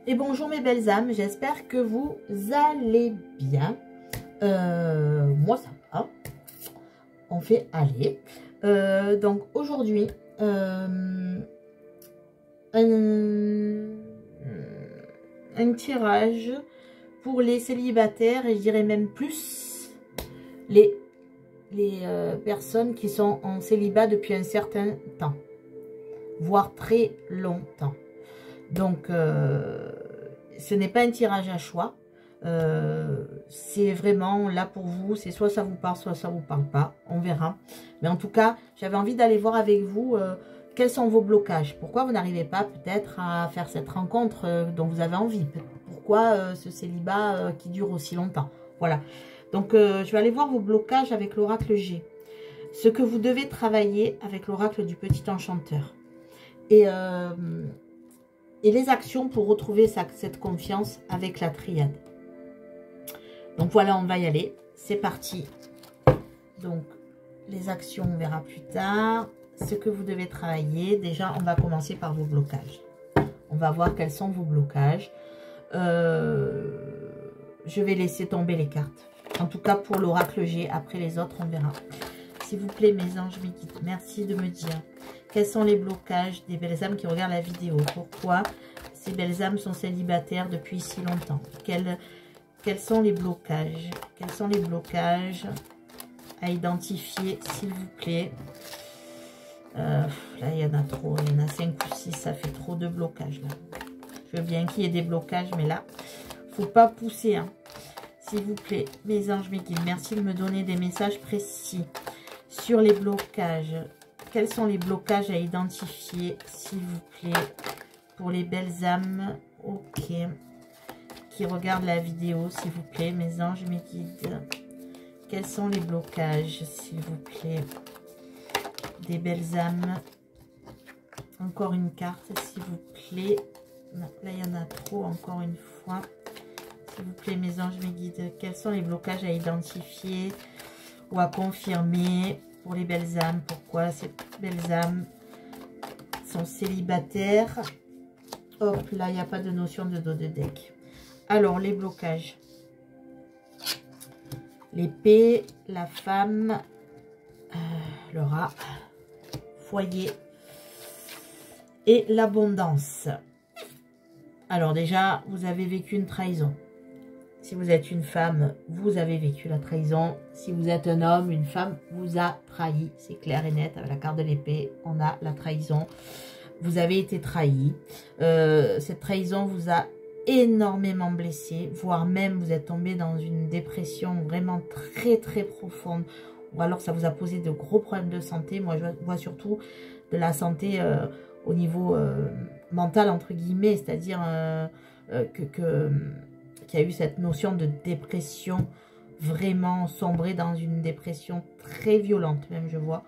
Et bonjour mes belles âmes, j'espère que vous allez bien. Moi ça va, on fait aller. Donc aujourd'hui, un tirage pour les célibataires et je dirais même plus les personnes qui sont en célibat depuis un certain temps, voire très longtemps. Donc, ce n'est pas un tirage à choix. C'est vraiment là pour vous. C'est soit ça vous parle, soit ça vous parle pas. On verra. Mais en tout cas, j'avais envie d'aller voir avec vous quels sont vos blocages. Pourquoi vous n'arrivez pas peut-être à faire cette rencontre dont vous avez envie. Pourquoi ce célibat qui dure aussi longtemps. Voilà. Donc, je vais aller voir vos blocages avec l'oracle G. Ce que vous devez travailler avec l'oracle du petit enchanteur. Et les actions pour retrouver cette confiance avec la triade. Donc voilà, on va y aller. C'est parti. Donc, les actions, on verra plus tard. Ce que vous devez travailler. Déjà, on va commencer par vos blocages. On va voir quels sont vos blocages. Je vais laisser tomber les cartes. En tout cas, pour l'oracle G. Après les autres, on verra. S'il vous plaît, mes anges, mes guides, merci de me dire quels sont les blocages des belles âmes qui regardent la vidéo. Pourquoi ces belles âmes sont célibataires depuis si longtemps? Quels sont les blocages? Quels sont les blocages à identifier, s'il vous plaît? Là, il y en a trop. Il y en a 5 ou 6. Ça fait trop de blocages, là. Je veux bien qu'il y ait des blocages, mais là, faut pas pousser, hein. S'il vous plaît, mes anges, mes guides, merci de me donner des messages précis sur les blocages. Quels sont les blocages à identifier, s'il vous plaît, pour les belles âmes, ok, qui regardent la vidéo, s'il vous plaît, mes anges, mes guides. Quels sont les blocages, s'il vous plaît, des belles âmes? Encore une carte, s'il vous plaît. Non, là, il y en a trop, encore une fois. S'il vous plaît, mes anges, mes guides, quels sont les blocages à identifier ou à confirmer pour les belles âmes? Pourquoi ces belles âmes sont célibataires? Hop, là, il n'y a pas de notion de dos de deck. Alors, les blocages. L'épée, la femme, le rat, foyer et l'abondance. Alors déjà, vous avez vécu une trahison. Si vous êtes une femme, vous avez vécu la trahison. Si vous êtes un homme, une femme vous a trahi. C'est clair et net. Avec la carte de l'épée, on a la trahison. Vous avez été trahi. Cette trahison vous a énormément blessé. Voire même, vous êtes tombé dans une dépression vraiment très, très profonde. Ou alors, ça vous a posé de gros problèmes de santé. Moi, je vois surtout de la santé au niveau mental, entre guillemets. C'est-à-dire qu'il y a eu cette notion de dépression, vraiment sombré dans une dépression très violente, même je vois.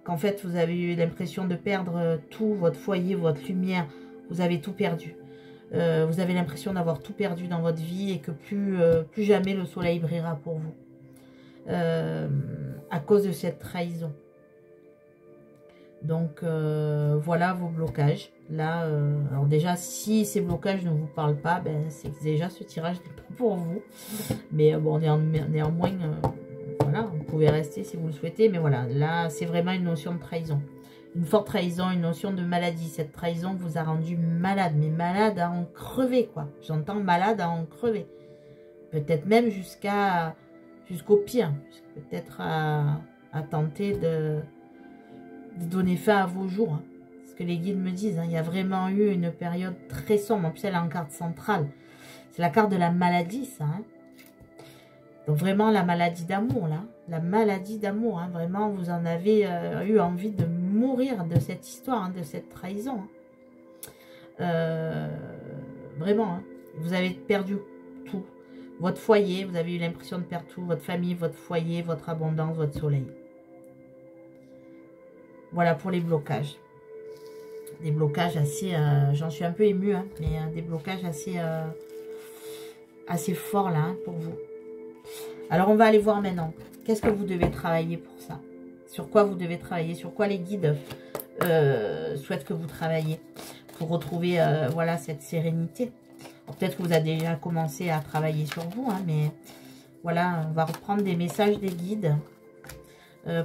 Qu'en fait, vous avez eu l'impression de perdre tout, votre foyer, votre lumière, vous avez tout perdu. Vous avez l'impression d'avoir tout perdu dans votre vie et que plus jamais le soleil brillera pour vous. À cause de cette trahison. Donc, voilà vos blocages. Là, alors déjà, si ces blocages ne vous parlent pas, ben, c'est que déjà ce tirage n'est pas pour vous. Mais bon, néanmoins, voilà, vous pouvez rester si vous le souhaitez. Mais voilà, là, c'est vraiment une notion de trahison. Une forte trahison, une notion de maladie. Cette trahison vous a rendu malade, mais malade à en crever, quoi. J'entends malade à en crever. Peut-être même jusqu'au pire. Peut-être à tenter de donner fin à vos jours, hein. Ce que les guides me disent, hein. Il y a vraiment eu une période très sombre. En plus, elle est en carte centrale. C'est la carte de la maladie, ça, hein. Donc vraiment la maladie d'amour, là. La maladie d'amour, hein. Vraiment, vous en avez eu envie de mourir de cette histoire, hein, de cette trahison, hein. Vraiment, hein. Vous avez perdu tout. Votre foyer, vous avez eu l'impression de perdre tout. Votre famille, votre foyer, votre abondance, votre soleil. Voilà pour les blocages. Des blocages assez... j'en suis un peu émue, hein, mais des blocages assez forts là, hein, pour vous. Alors, on va aller voir maintenant. Qu'est-ce que vous devez travailler pour ça? Sur quoi vous devez travailler? Sur quoi les guides souhaitent que vous travailliez? pour retrouver voilà, cette sérénité. Peut-être que vous avez déjà commencé à travailler sur vous, hein, mais voilà, on va reprendre des messages des guides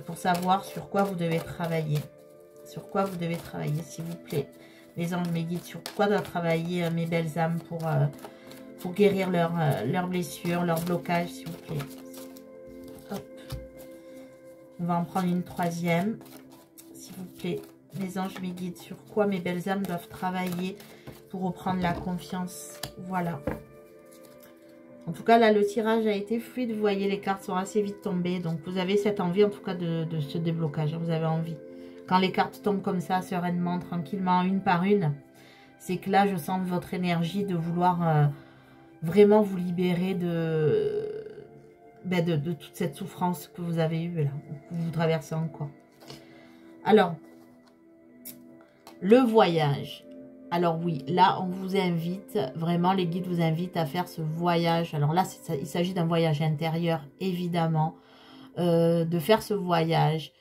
pour savoir sur quoi vous devez travailler. Sur quoi vous devez travailler, s'il vous plaît. Les anges, mes guides, sur quoi doivent travailler mes belles âmes pour guérir leurs blessures, leurs blocages, s'il vous plaît. Hop. On va en prendre une troisième, s'il vous plaît. Les anges, mes guides, sur quoi mes belles âmes doivent travailler pour reprendre la confiance. Voilà. En tout cas, là, le tirage a été fluide. Vous voyez, les cartes sont assez vite tombées. Donc, vous avez cette envie, en tout cas, de ce déblocage. Vous avez envie. Quand les cartes tombent comme ça, sereinement, tranquillement, une par une, c'est que là, je sens votre énergie de vouloir vraiment vous libérer de toute cette souffrance que vous avez eue, là, que vous traversez encore. Alors, le voyage. Alors oui, là, on vous invite, vraiment, les guides vous invitent à faire ce voyage. Alors là, il s'agit d'un voyage intérieur, évidemment, de faire ce voyage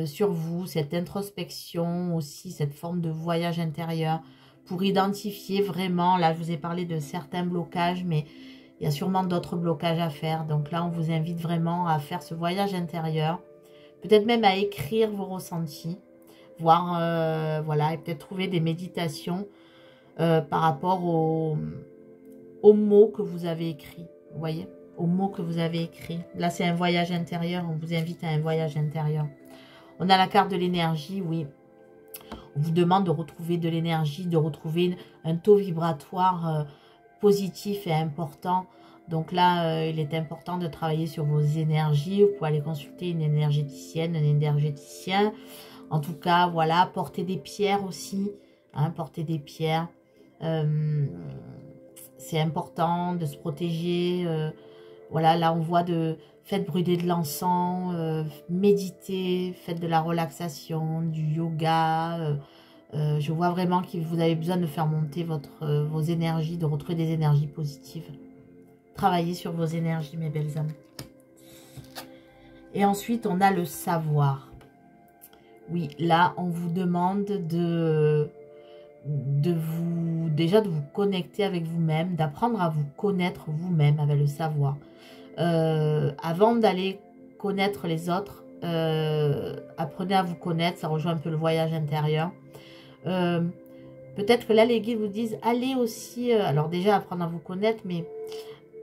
sur vous, cette introspection aussi, cette forme de voyage intérieur, pour identifier vraiment, là, je vous ai parlé de certains blocages, mais il y a sûrement d'autres blocages à faire. Donc là, on vous invite vraiment à faire ce voyage intérieur, peut-être même à écrire vos ressentis, voir, voilà, et peut-être trouver des méditations par rapport aux mots que vous avez écrits, vous voyez, aux mots que vous avez écrits. Là, c'est un voyage intérieur, on vous invite à un voyage intérieur. On a la carte de l'énergie, oui. On vous demande de retrouver de l'énergie, de retrouver un taux vibratoire positif et important. Donc là, il est important de travailler sur vos énergies. Vous pouvez aller consulter une énergéticienne, un énergéticien. En tout cas, voilà, porter des pierres aussi. Hein, porter des pierres. C'est important de se protéger. Voilà, là, on voit faites brûler de l'encens, méditer, faites de la relaxation, du yoga. Je vois vraiment que vous avez besoin de faire monter vos énergies, de retrouver des énergies positives. Travaillez sur vos énergies, mes belles âmes. Et ensuite, on a le savoir. Oui, là, on vous demande déjà de vous connecter avec vous-même, d'apprendre à vous connaître vous-même avec le savoir. Avant d'aller connaître les autres, apprenez à vous connaître, ça rejoint un peu le voyage intérieur. Peut-être que là, les guides vous disent, allez aussi, alors déjà apprendre à vous connaître, mais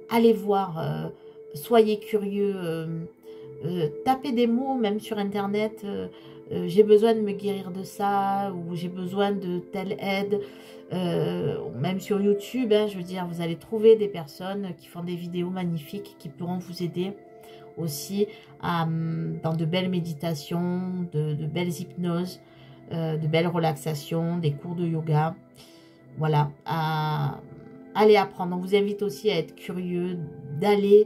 allez voir, soyez curieux, tapez des mots même sur internet, j'ai besoin de me guérir de ça, ou j'ai besoin de telle aide, même sur YouTube, hein, je veux dire, vous allez trouver des personnes qui font des vidéos magnifiques qui pourront vous aider aussi dans de belles méditations, de belles hypnoses, de belles relaxations, des cours de yoga, voilà, allez apprendre. On vous invite aussi à être curieux, d'aller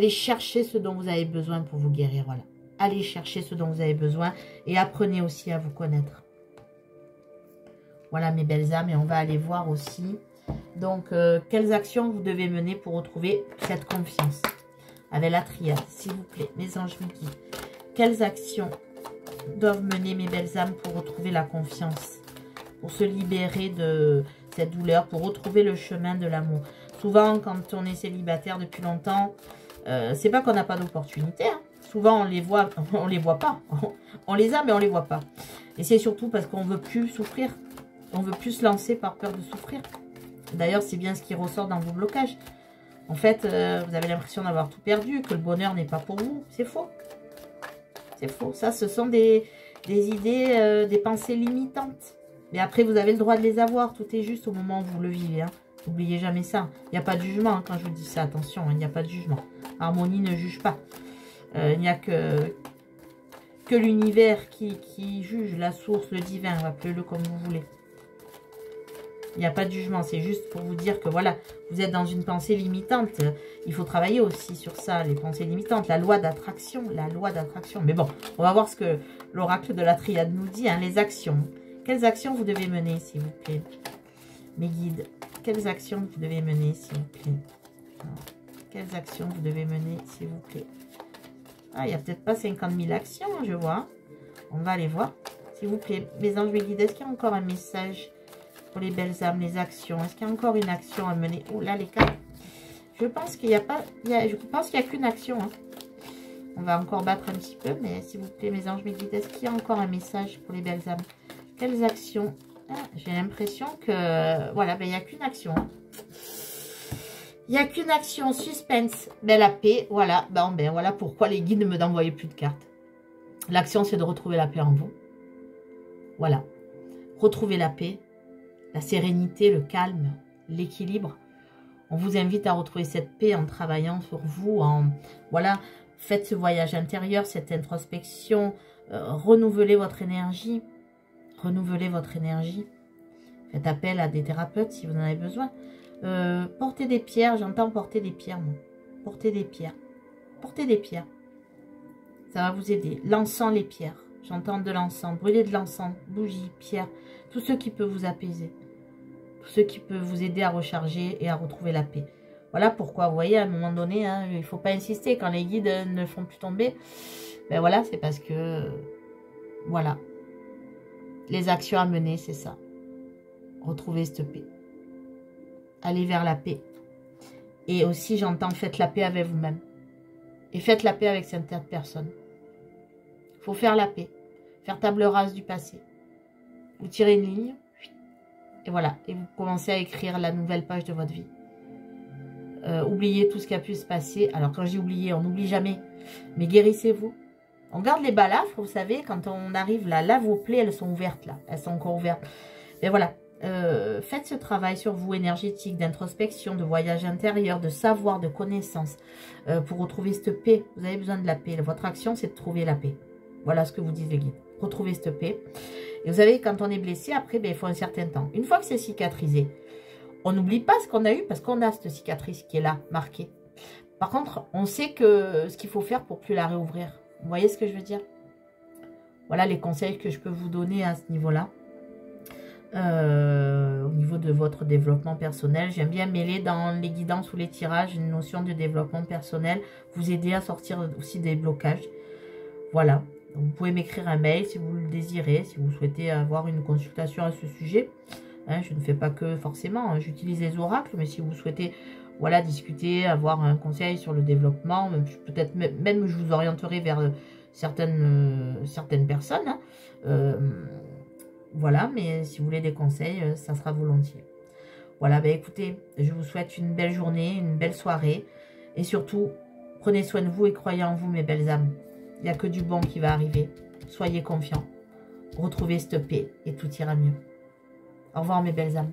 chercher ce dont vous avez besoin pour vous guérir, voilà. Allez chercher ce dont vous avez besoin et apprenez aussi à vous connaître. Voilà mes belles âmes, et on va aller voir aussi donc quelles actions vous devez mener pour retrouver cette confiance avec la triade, s'il vous plaît, mes anges me guident. Quelles actions doivent mener mes belles âmes pour retrouver la confiance, pour se libérer de cette douleur, pour retrouver le chemin de l'amour. Souvent, quand on est célibataire depuis longtemps, c'est pas qu'on n'a pas d'opportunités, hein. Souvent, on les voit pas. On les a, mais on les voit pas. Et c'est surtout parce qu'on veut plus souffrir. On veut plus se lancer par peur de souffrir. D'ailleurs, c'est bien ce qui ressort dans vos blocages. En fait, vous avez l'impression d'avoir tout perdu, que le bonheur n'est pas pour vous. C'est faux. C'est faux. Ça, ce sont des idées, des pensées limitantes. Mais après, vous avez le droit de les avoir. Tout est juste au moment où vous le vivez. Hein. N'oubliez jamais ça. Il n'y a pas de jugement hein, quand je vous dis ça. Attention, il n'y a pas de jugement. Harmonie ne juge pas. Il n'y a que l'univers qui juge, la source, le divin. Appelez-le comme vous voulez. Il n'y a pas de jugement. C'est juste pour vous dire que voilà, vous êtes dans une pensée limitante. Il faut travailler aussi sur ça, les pensées limitantes. La loi d'attraction. La loi d'attraction. Mais bon, on va voir ce que l'oracle de la triade nous dit. Hein, les actions. Quelles actions vous devez mener, s'il vous plaît, mes guides? Quelles actions vous devez mener, s'il vous plaît? Quelles actions vous devez mener, s'il vous plaît? Ah, il n'y a peut-être pas 50 000 actions, je vois. On va aller voir. S'il vous plaît, mes anges, mes guides, est-ce qu'il y a encore un message pour les belles âmes, les actions? Est-ce qu'il y a encore une action à mener? Oh là, les cartes. Je pense qu'il n'y a pas... je pense qu'il n'y a qu'une action. Hein. On va encore battre un petit peu, mais s'il vous plaît, mes anges, mes guides, est-ce qu'il y a encore un message pour les belles âmes? Quelles actions? Ah, j'ai l'impression que... Voilà, ben, il n'y a qu'une action. Hein. Il n'y a qu'une action, suspense. Ben, la paix, voilà. Ben, voilà pourquoi les guides ne me d'envoyer plus de cartes. L'action, c'est de retrouver la paix en vous. Voilà. Retrouver la paix, la sérénité, le calme, l'équilibre. On vous invite à retrouver cette paix en travaillant sur vous. Voilà, faites ce voyage intérieur, cette introspection. Renouvelez votre énergie. Renouvelez votre énergie. Faites appel à des thérapeutes si vous en avez besoin. Portez des pierres, j'entends porter des pierres. Moi. Portez des pierres. Portez des pierres. Ça va vous aider. L'encens, les pierres. J'entends de l'encens. Brûlez de l'encens, bougies, pierres. Tout ce qui peut vous apaiser. Tout ce qui peut vous aider à recharger et à retrouver la paix. Voilà pourquoi, vous voyez, à un moment donné, hein, il ne faut pas insister. Quand les guides ne font plus tomber, ben voilà, c'est parce que, voilà. Les actions à mener, c'est ça. Retrouver cette paix. Aller vers la paix. Et aussi, j'entends, faites la paix avec vous-même. Et faites la paix avec certaines personnes. Il faut faire la paix. Faire table rase du passé. Vous tirez une ligne. Et voilà. Et vous commencez à écrire la nouvelle page de votre vie. Oubliez tout ce qui a pu se passer. Alors, quand j'ai oublié, on n'oublie jamais. Mais guérissez-vous. On garde les balafres, vous savez, quand on arrive là, vos plaies, elles sont ouvertes, là. Elles sont encore ouvertes. Et voilà. Faites ce travail sur vous, énergétique, d'introspection, de voyage intérieur, de savoir, de connaissance, pour retrouver cette paix. Vous avez besoin de la paix. Votre action, c'est de trouver la paix. Voilà ce que vous disent les guides. Retrouvez cette paix. Et vous savez, quand on est blessé, après, ben, il faut un certain temps. Une fois que c'est cicatrisé, on n'oublie pas ce qu'on a eu parce qu'on a cette cicatrice qui est là, marquée. Par contre, on sait que ce qu'il faut faire pour plus la réouvrir. Vous voyez ce que je veux dire? Voilà les conseils que je peux vous donner à ce niveau-là. Au niveau de votre développement personnel, j'aime bien mêler dans les guidances ou les tirages une notion de développement personnel, vous aider à sortir aussi des blocages. Voilà, donc, vous pouvez m'écrire un mail si vous le désirez, si vous souhaitez avoir une consultation à ce sujet. Hein, je ne fais pas que forcément, hein, j'utilise les oracles, mais si vous souhaitez voilà, discuter, avoir un conseil sur le développement, peut-être même je vous orienterai vers certaines personnes. Hein, voilà, mais si vous voulez des conseils, ça sera volontiers. Voilà, ben écoutez, je vous souhaite une belle journée, une belle soirée. Et surtout, prenez soin de vous et croyez en vous, mes belles âmes. Il n'y a que du bon qui va arriver. Soyez confiants. Retrouvez cette paix et tout ira mieux. Au revoir, mes belles âmes.